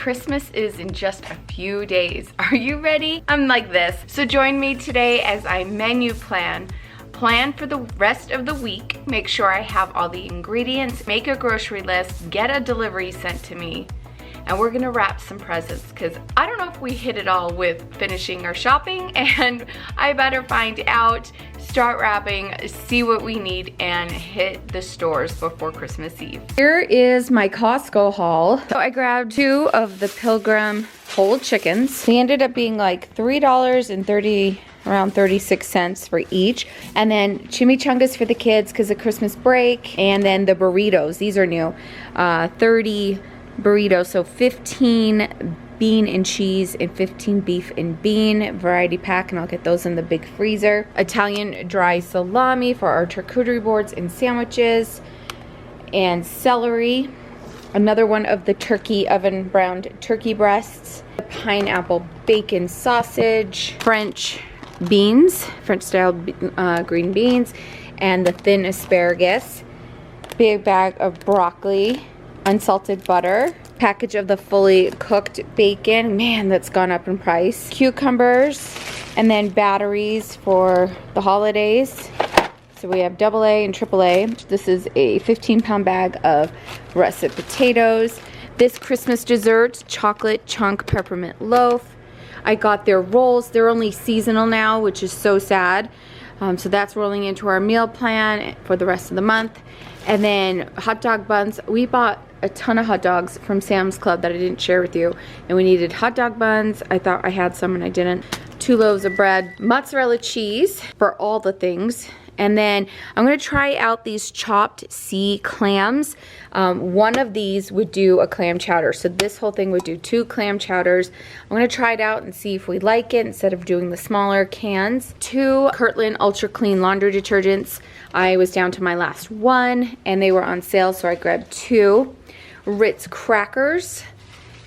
Christmas is in just a few days. Are you ready? I'm like this. So join me today as I menu plan for the rest of the week, make sure I have all the ingredients, make a grocery list, get a delivery sent to me, and we're gonna wrap some presents because I don't know if we hit it all with finishing our shopping, and I better find out, start wrapping, see what we need, and hit the stores before Christmas Eve. Here is my Costco haul. So I grabbed 2 of the Pilgrim whole chickens. They ended up being like around 36 cents for each. And then chimichangas for the kids because of Christmas break. And then the burritos, these are new. 30 burritos, so 15 bean and cheese and 15 beef and bean variety pack, and I'll get those in the big freezer. Italian dry salami for our charcuterie boards and sandwiches. And celery. Another one of the turkey oven browned turkey breasts. Pineapple bacon sausage. French beans, French style green beans, and the thin asparagus. Big bag of broccoli, unsalted butter, package of the fully cooked bacon, man, that's gone up in price, cucumbers, and then batteries for the holidays. So we have AA and AAA. This is a 15-pound bag of russet potatoes. This Christmas dessert, chocolate chunk peppermint loaf. I got their rolls. They're only seasonal now, which is so sad. So that's rolling into our meal plan for the rest of the month. And then hot dog buns. We bought a ton of hot dogs from Sam's Club that I didn't share with you. And we needed hot dog buns. I thought I had some and I didn't. 2 loaves of bread. Mozzarella cheese for all the things. And then I'm gonna try out these chopped sea clams. One of these would do a clam chowder. So this whole thing would do 2 clam chowders. I'm gonna try it out and see if we like it instead of doing the smaller cans. 2 Kirkland Ultra Clean laundry detergents. I was down to my last one and they were on sale, so I grabbed 2. Ritz crackers.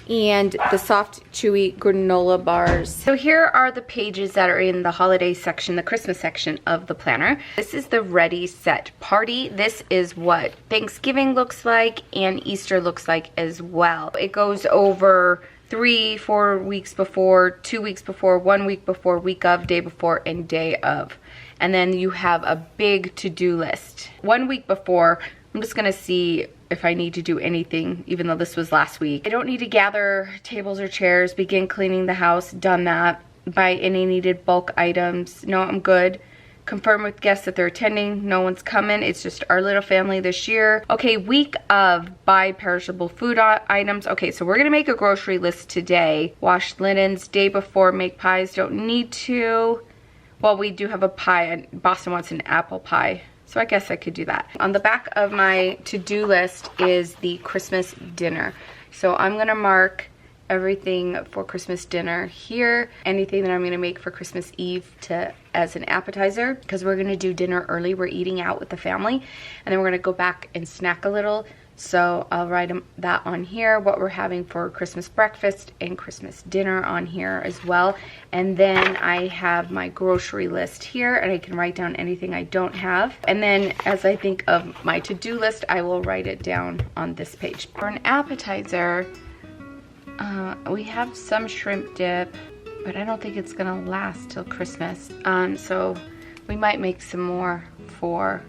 And the soft, chewy granola bars. So here are the pages that are in the holiday section, the Christmas section of the planner. This is the Ready, Set, Party. This is what Thanksgiving looks like and Easter looks like as well. It goes over 3-4 weeks before, 2 weeks before, 1 week before, week of, day before, and day of. And then you have a big to-do list. 1 week before, I'm just gonna see if I need to do anything, even though this was last week. I don't need to gather tables or chairs, begin cleaning the house, done that. Buy any needed bulk items. No, I'm good. Confirm with guests that they're attending. No one's coming. It's just our little family this year. Okay, week of buy perishable food items. Okay, so we're gonna make a grocery list today. Wash linens, day before, make pies. Don't need to. Well, we do have a pie, and Boston wants an apple pie. So I guess I could do that. On the back of my to-do list is the Christmas dinner. So I'm gonna mark everything for Christmas dinner here. Anything that I'm gonna make for Christmas Eve as an appetizer, because we're gonna do dinner early. We're eating out with the family, and then we're gonna go back and snack a little. So I'll write that on here, what we're having for Christmas breakfast and Christmas dinner on here as well. And then I have my grocery list here, and I can write down anything I don't have. And then as I think of my to-do list, I will write it down on this page. For an appetizer, we have some shrimp dip, but I don't think it's gonna last till Christmas. So we might make some more for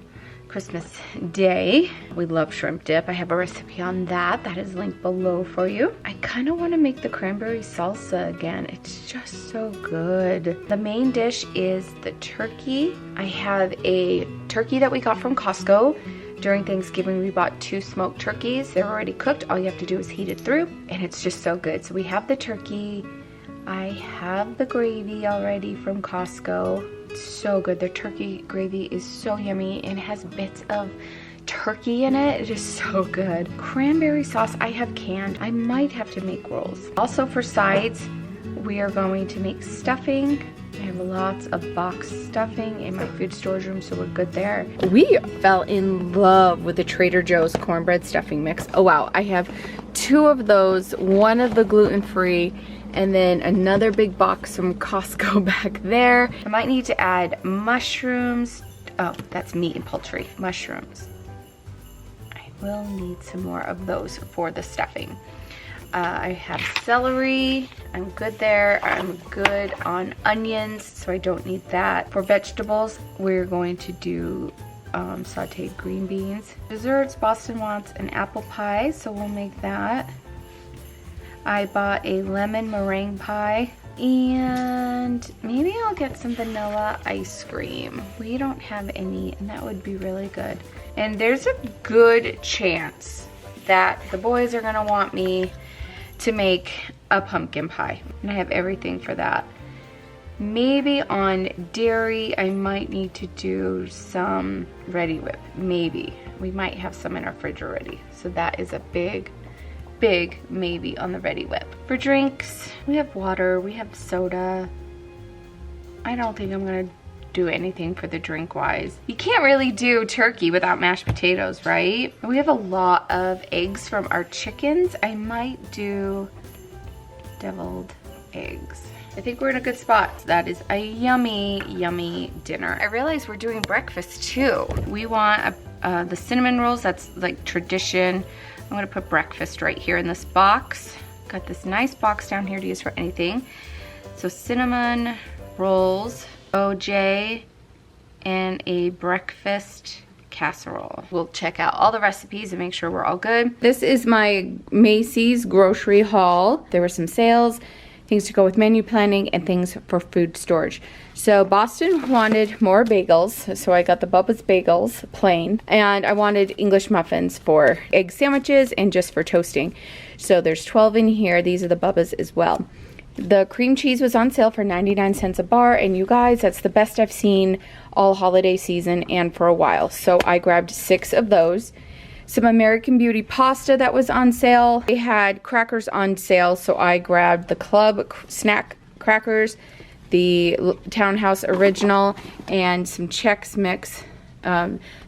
Christmas Day. We love shrimp dip. I have a recipe on that. That is linked below for you. I kind of want to make the cranberry salsa again. It's just so good. The main dish is the turkey. I have a turkey that we got from Costco. During Thanksgiving, we bought 2 smoked turkeys. They're already cooked. All you have to do is heat it through, and it's just so good. So we have the turkey. I have the gravy already from Costco. So good. Their turkey gravy is so yummy and has bits of turkey in it. It is so good. Cranberry sauce I have canned. I might have to make rolls. Also for sides, we are going to make stuffing. I have lots of box stuffing in my food storage room, so we're good there. We fell in love with the Trader Joe's cornbread stuffing mix. Oh wow, I have 2 of those, one of the gluten-free, and then another big box from Costco back there. I might need to add mushrooms. Oh, that's meat and poultry. Mushrooms. I will need some more of those for the stuffing. I have celery. I'm good there. I'm good on onions, so I don't need that. For vegetables, we're going to do sauteed green beans. Desserts, Boston wants an apple pie, so we'll make that. I bought a lemon meringue pie, and maybe I'll get some vanilla ice cream. We don't have any, and that would be really good. And there's a good chance that the boys are gonna want me to make a pumpkin pie, and I have everything for that. Maybe on dairy, I might need to do some Ready Whip, maybe. We might have some in our fridge already, so that is a big maybe on the Ready Whip. For drinks, we have water, we have soda. I don't think I'm gonna do anything for the drink wise. You can't really do turkey without mashed potatoes, right? We have a lot of eggs from our chickens. I might do deviled eggs. I think we're in a good spot. That is a yummy, yummy dinner. I realize we're doing breakfast too. We want the cinnamon rolls, that's like tradition. I'm gonna put breakfast right here in this box. Got this nice box down here to use for anything. So cinnamon rolls, OJ, and a breakfast casserole. We'll check out all the recipes and make sure we're all good. This is my Macy's grocery haul. There were some sales, things to go with menu planning, and things for food storage. So Boston wanted more bagels, so I got the Bubba's bagels, plain, and I wanted English muffins for egg sandwiches and just for toasting. So there's 12 in here. These are the Bubba's as well. The cream cheese was on sale for 99 cents a bar, and you guys, that's the best I've seen all holiday season and for a while. So I grabbed 6 of those. Some American Beauty pasta that was on sale. They had crackers on sale, so I grabbed the Club snack crackers, the Townhouse Original, and some Chex Mix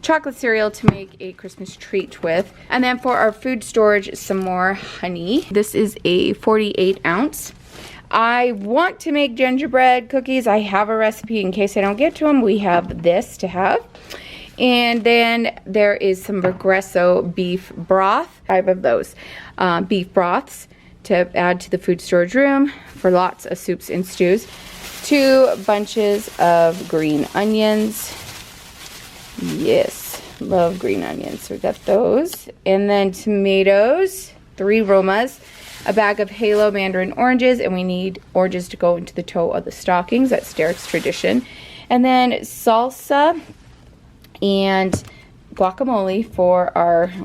chocolate cereal to make a Christmas treat with. And then for our food storage, some more honey. This is a 48 ounce. I want to make gingerbread cookies. I have a recipe in case I don't get to them. We have this to have. And then there is some Regresso beef broth, 5 of those beef broths to add to the food storage room for lots of soups and stews. 2 bunches of green onions. Yes, love green onions. So we got those. And then tomatoes, 3 Romas. A bag of Halo mandarin oranges, and we need oranges to go into the toe of the stockings. That's Derek's tradition. And then salsa and guacamole for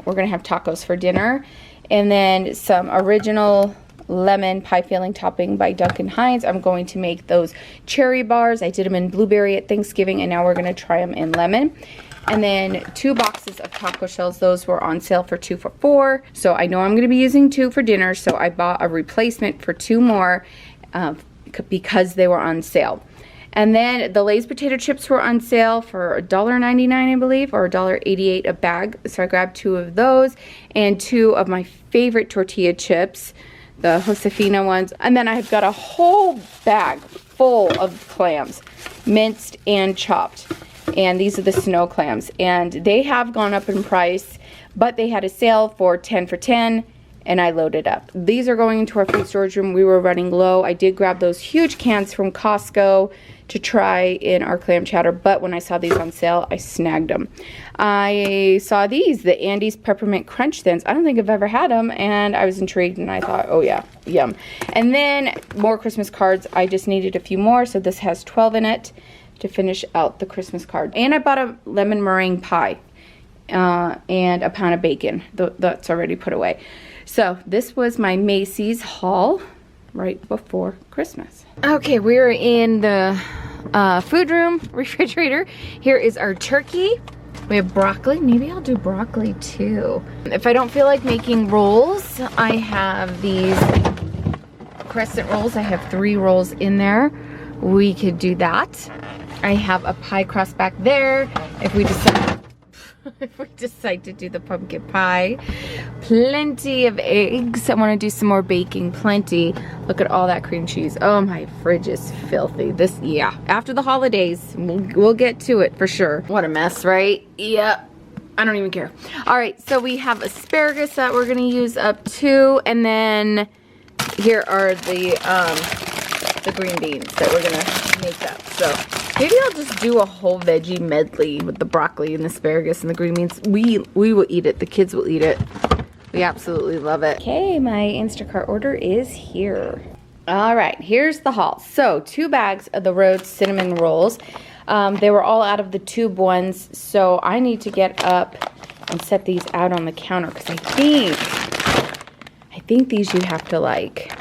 we're gonna have tacos for dinner. And then some original lemon pie filling topping by Duncan Hines. I'm going to make those cherry bars. I did them in blueberry at Thanksgiving, and now we're gonna try them in lemon. And then 2 boxes of taco shells. Those were on sale for 2 for $4. So I know I'm going to be using 2 for dinner. So I bought a replacement for 2 more because they were on sale. And then the Lay's potato chips were on sale for $1.99, I believe, or $1.88 a bag. So I grabbed 2 of those and 2 of my favorite tortilla chips, the Josefina ones. And then I've got a whole bag full of clams, minced and chopped. And these are the snow clams, and they have gone up in price, but they had a sale for 10 for 10, and I loaded up. These are going into our food storage room. We were running low. I did grab those huge cans from Costco to try in our clam chowder, but when I saw these on sale, I snagged them. I saw these, the Andy's Peppermint Crunch Thins. I don't think I've ever had them, and I was intrigued, and I thought, oh yeah, yum. And then more Christmas cards. I just needed a few more, so this has 12 in it to finish out the Christmas card. And I bought a lemon meringue pie and a pound of bacon. That's already put away. So this was my Macy's haul right before Christmas. Okay, we're in the food room refrigerator. Here is our turkey. We have broccoli. Maybe I'll do broccoli too. If I don't feel like making rolls, I have these crescent rolls. I have 3 rolls in there. We could do that. I have a pie crust back there if we decide to do the pumpkin pie. Plenty of eggs. I want to do some more baking. Plenty. Look at all that cream cheese. Oh, my fridge is filthy. Yeah, after the holidays, we'll get to it for sure. What a mess, right? Yep. I don't even care. All right, so we have asparagus that we're gonna use up too, and then here are the green beans that we're gonna make up. So maybe I'll just do a whole veggie medley with the broccoli and the asparagus and the green beans. We will eat it. The kids will eat it. We absolutely love it. Okay, my Instacart order is here. All right, here's the haul. So 2 bags of the Rhodes cinnamon rolls. They were all out of the tube ones, so I need to get up and set these out on the counter because I think these you have to like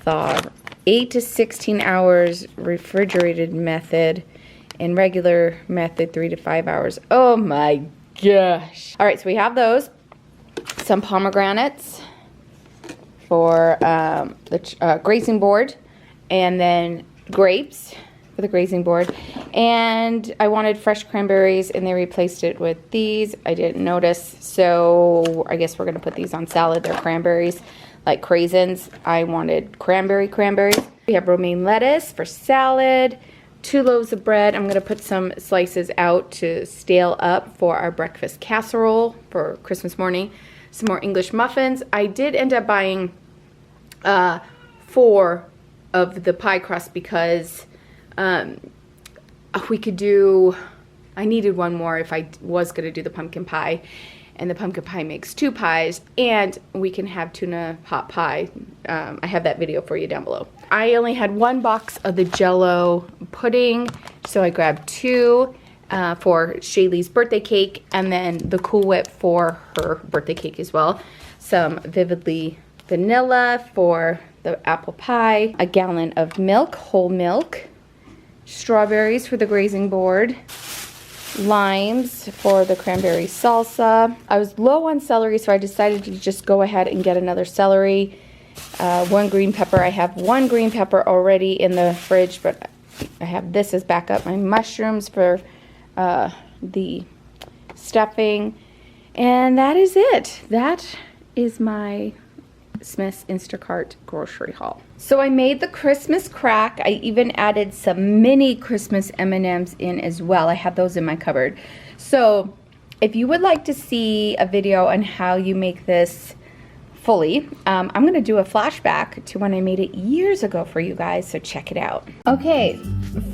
thaw 8 to 16 hours refrigerated method, and regular method 3 to 5 hours. Oh my gosh. All right, so we have those. Some pomegranates for the grazing board, and then grapes for the grazing board. And I wanted fresh cranberries, and they replaced it with these. I didn't notice, so I guess we're gonna put these on salad. They're cranberries, like craisins. I wanted cranberries. We have romaine lettuce for salad, 2 loaves of bread. I'm gonna put some slices out to stale up for our breakfast casserole for Christmas morning. Some more English muffins. I did end up buying 4 of the pie crust because we could do, I needed 1 more if I was gonna do the pumpkin pie. And the pumpkin pie makes 2 pies, and we can have tuna hot pie. I have that video for you down below. I only had 1 box of the Jell-O pudding, so I grabbed 2 for Shaylee's birthday cake, and then the Cool Whip for her birthday cake as well. Some Vividly vanilla for the apple pie, a gallon of milk, whole milk, strawberries for the grazing board, limes for the cranberry salsa. I was low on celery, so I decided to just go ahead and get another celery. 1 green pepper. I have 1 green pepper already in the fridge, but I have this as backup. My mushrooms for the stuffing, and that is it. That is my Smith's Instacart grocery haul. So I made the Christmas crack. I even added some mini Christmas M&Ms in as well. I have those in my cupboard. So if you would like to see a video on how you make this fully, I'm gonna do a flashback to when I made it years ago for you guys, so check it out. Okay,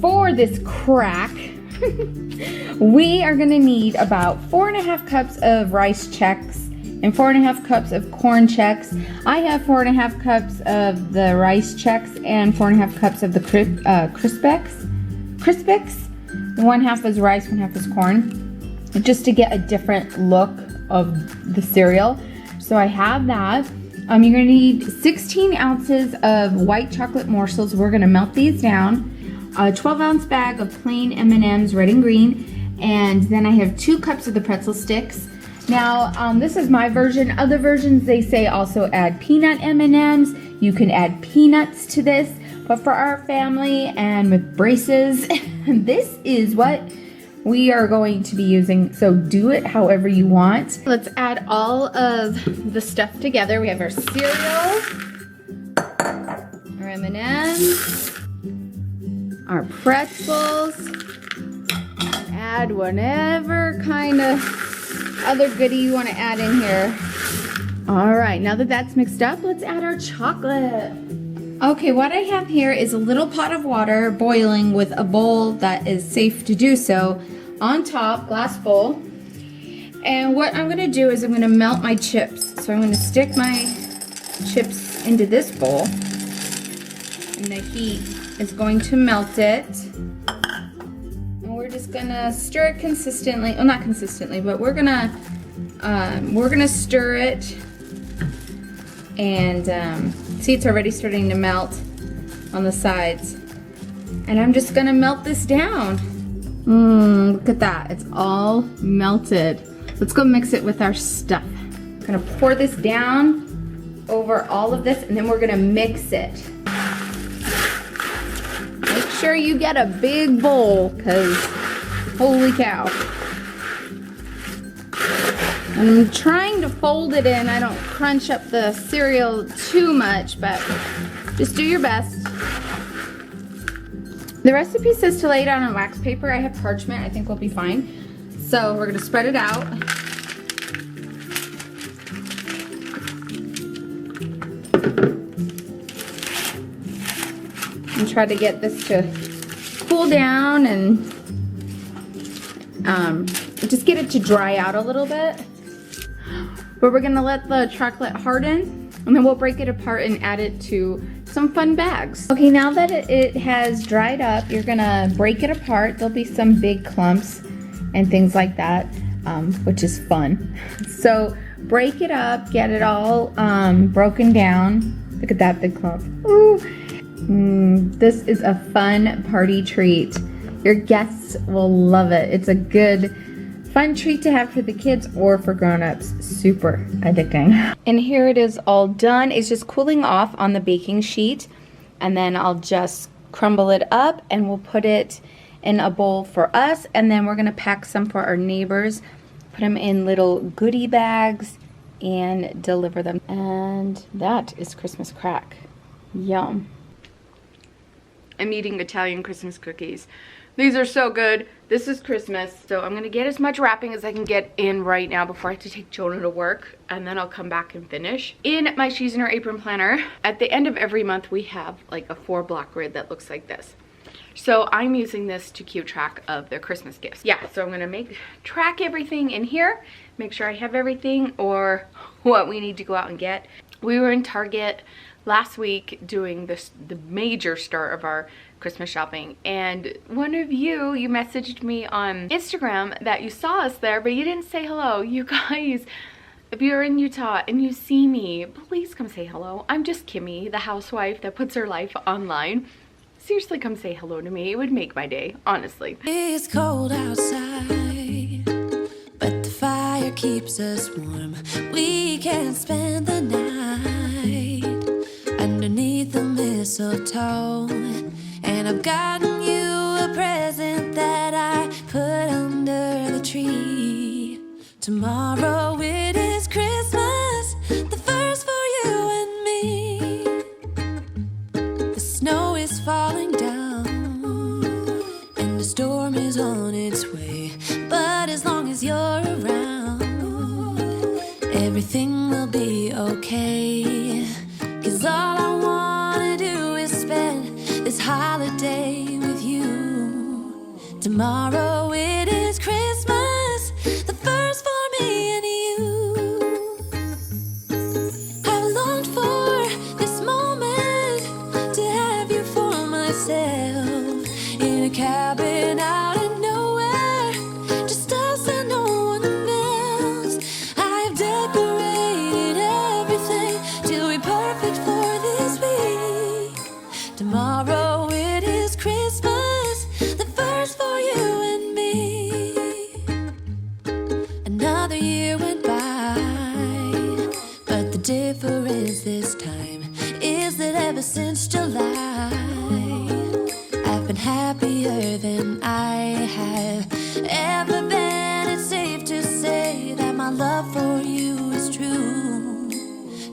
for this crack, we are gonna need about 4.5 cups of rice checks and 4.5 cups of corn checks. I have 4.5 cups of the rice checks and 4.5 cups of the Crispix. 1/2 is rice, 1/2 is corn, just to get a different look of the cereal. So I have that. You're gonna need 16 ounces of white chocolate morsels. We're gonna melt these down. A 12-ounce bag of plain M&Ms, red and green, and then I have 2 cups of the pretzel sticks. Now, this is my version. Other versions, they say also add peanut M&Ms. You can add peanuts to this, but for our family and with braces, this is what we are going to be using. So do it however you want. Let's add all of the stuff together. We have our cereal, our M&Ms, our pretzels, add whatever kind of other goodie you want to add in here. All right, now that that's mixed up, let's add our chocolate. Okay, what I have here is a little pot of water boiling with a bowl that is safe to do so on top, glass bowl. And what I'm gonna do is I'm gonna melt my chips. So I'm gonna stick my chips into this bowl, and the heat is going to melt it. We're just gonna stir it consistently. Well, not consistently, but we're gonna stir it, and see, it's already starting to melt on the sides. And I'm just gonna melt this down. Look at that, it's all melted. Let's go mix it with our stuff. I'm gonna pour this down over all of this, and then we're gonna mix it. Make sure you get a big bowl, because holy cow. I'm trying to fold it in. I don't crunch up the cereal too much, but just do your best. The recipe says to lay it on wax paper. I have parchment. I think we'll be fine. So we're gonna spread it out. And try to get this to cool down and just get it to dry out a little bit. But we're gonna let the chocolate harden and then we'll break it apart and add it to some fun bags. Okay, now that it has dried up, you're gonna break it apart. There'll be some big clumps and things like that, which is fun. So break it up, get it all broken down. Look at that big clump. Ooh. This is a fun party treat. Your guests will love it. It's a good, fun treat to have for the kids or for grown-ups. Super addicting. And here it is all done. It's just cooling off on the baking sheet. And then I'll just crumble it up and we'll put it in a bowl for us. And then we're gonna pack some for our neighbors, put them in little goodie bags and deliver them. And that is Christmas crack. Yum. I'm eating Italian Christmas cookies. These are so good. This is Christmas, so I'm gonna get as much wrapping as I can get in right now before I have to take Jonah to work, and then I'll come back and finish. In my She's in Her Apron planner, at the end of every month, we have like a 4-block grid that looks like this. So I'm using this to keep track of their Christmas gifts. Yeah, so I'm gonna track everything in here, make sure I have everything or what we need to go out and get. We were in Target last week doing the major start of our Christmas shopping, and one of you messaged me on Instagram that you saw us there, but you didn't say hello. You guys, if you're in Utah and you see me, please come say hello. I'm just Kimmy, the housewife that puts her life online. Seriously, come say hello to me. It would make my day, honestly. It's cold outside, but the fire keeps us warm. We can spend the night underneath the mistletoe, and I've gotten you a present that I put under the tree. Tomorrow it is Christmas, the first for you and me. The snow is falling down and the storm is on its way, but as long as you're around, everything will be okay. 'Cause all I wanna do is spend this holiday with you. Tomorrow it is Christmas, the first for me and you. I've longed for this moment to have you for myself, in a cabin out in nowhere, just us and no one else. I've decorated everything till we're perfect for this week. Tomorrow it is Christmas, the first for you and me. Another year went by, but the difference this time is that ever since July, I've been happier than I have ever been. It's safe to say that my love for you is true.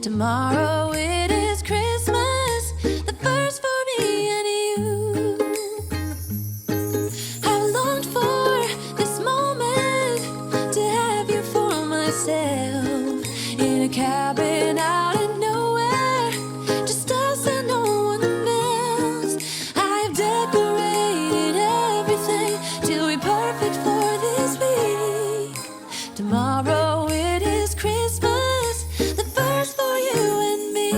Tomorrow it is Christmas, the first for me and you. I've longed for this moment to have you for myself, in a cabin out in nowhere, just us and no one else. I've decorated everything till we're perfect for this week. Tomorrow it is Christmas, the first for you and me.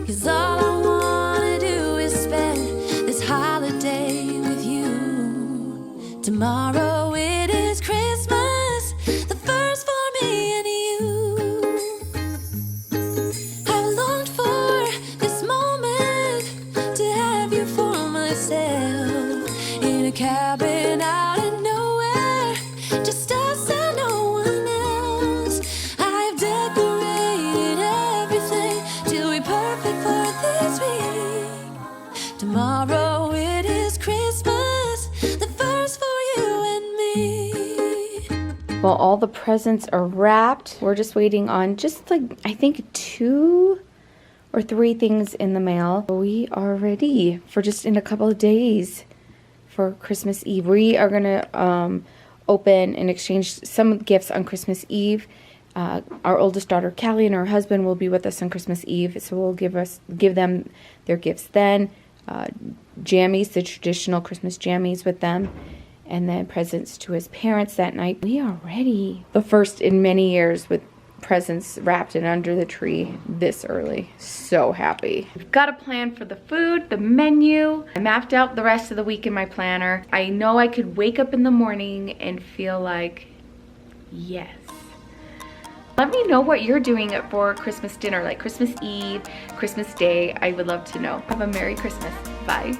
Cause all I wanna do is spend this holiday with you. Tomorrow it is Christmas, the first for me and you. I've longed for this moment to have you for myself, in a cabin out in nowhere, just us and no one else. I've decorated everything till we're perfect for this week. Tomorrow it is Christmas, the first for you and me. Well, all the presents are wrapped. We're just waiting on just like, I think 2 or 3 things in the mail. We are ready for just in a couple of days for Christmas Eve. We are gonna open and exchange some gifts on Christmas Eve. Our oldest daughter, Callie, and her husband will be with us on Christmas Eve, so we'll give them their gifts then. Jammies, the traditional Christmas jammies with them, and then presents to his parents that night. We are ready. The first in many years with presents wrapped and under the tree this early. So happy. We've got a plan for the food, the menu. I mapped out the rest of the week in my planner. I know I could wake up in the morning and feel like, yes. Let me know what you're doing for Christmas dinner, like Christmas Eve, Christmas Day. I would love to know. Have a Merry Christmas. Bye.